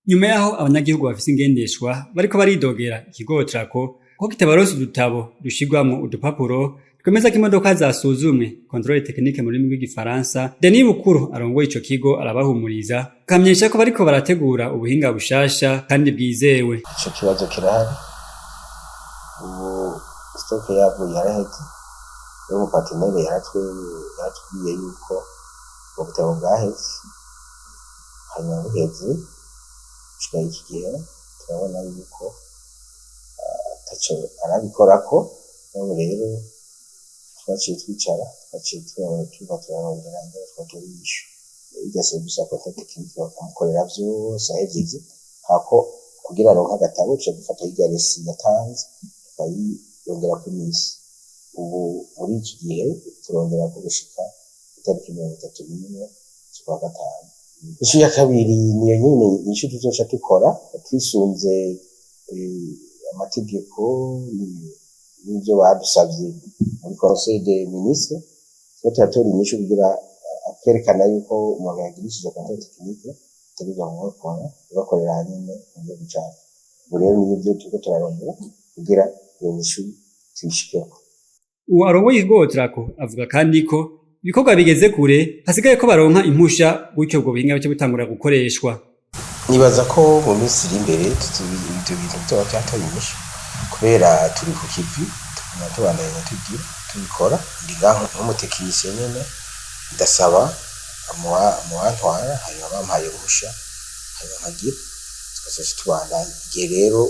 Nyuma yaho abanyagihugu bafise ingendeshwa bariko baridogera ikigo Trako ko kitabaronsa udutabo dushirwamwo udupapuro twemeza ko imodoka zasuzumwe controle technique mu rurimi rw'igifaransa. Denis Bukuru arongoye ico kigo arabahumuriza akamenyesha ko bariko barategura ubuhinga bushasha kandi bwizewe. Ico kibazo kirahari, ubu stock yabo yaraheze, ubu partenaire yaratubwiye yuko ubutabo bwaheze, hanyuma buheze gushika iki gihe turabona yuko ataco arabikorako. Ubu rero twaciye twicara turarondera ingene twotorisha igase gusa ko tekinike bakamukorera vyose ahegeze hako kugira aronke agatabo tuca dufata irya resi yatanze tukayongera ku misi. Ubu muri iki gihe turongera ko gushika itariki 31 z'ukwa gatanu. Isu ya kabiri niyo nyene nisho tuzoca dukora twisunze amategeko n'ivyo badusavye muri Conseil des Ministres. Turatora inyishu kugira akerekana yuko umuntu yagirishije controle technique tubiga mu bakora bakorera nyine mu gihugu cyacu. Ubu rero nibyo turiko turarondera kugira iyo nyishu tuyishikeko. Uwo arongoye ikigo Trako avuga kandi ko ibikorwa bigeze kure hasigaye ko baronka impusha gutyo ubwo buhinga bice bitangura gukoreshwa. Nibaza ko mu minsi iri imbere ibyo bintu byo byatoye inyishu kubera turi ku kivi tubandanya tubikora ndi ngaho nk'umutekinisiye nyene ndasaba muwantwara hanyuma bampaye uruhusha hanyuma nkagira twese tubandanya. Igihe rero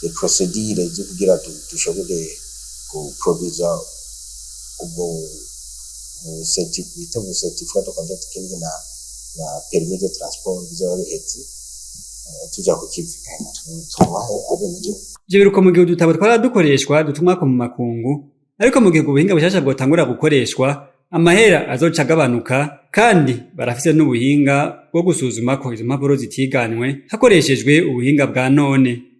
les procédures zo kugira dushobore guproduza ubwo certificat de conduite technique na permis de transport bizoba biheze tuja ku kivi tubahe abenegihugu. Ivyo biruko mu gihe udutabo twaradukoreshwa dutumwako mu makungu, ariko mu gihe ubuhinga bushasha bwotangura gukoreshwa amahera azoca agabanuka, kandi barafise n'ubuhinga bwo gusuzuma ko izo mpapuro zitiganywe hakoreshejwe ubuhinga bwa none.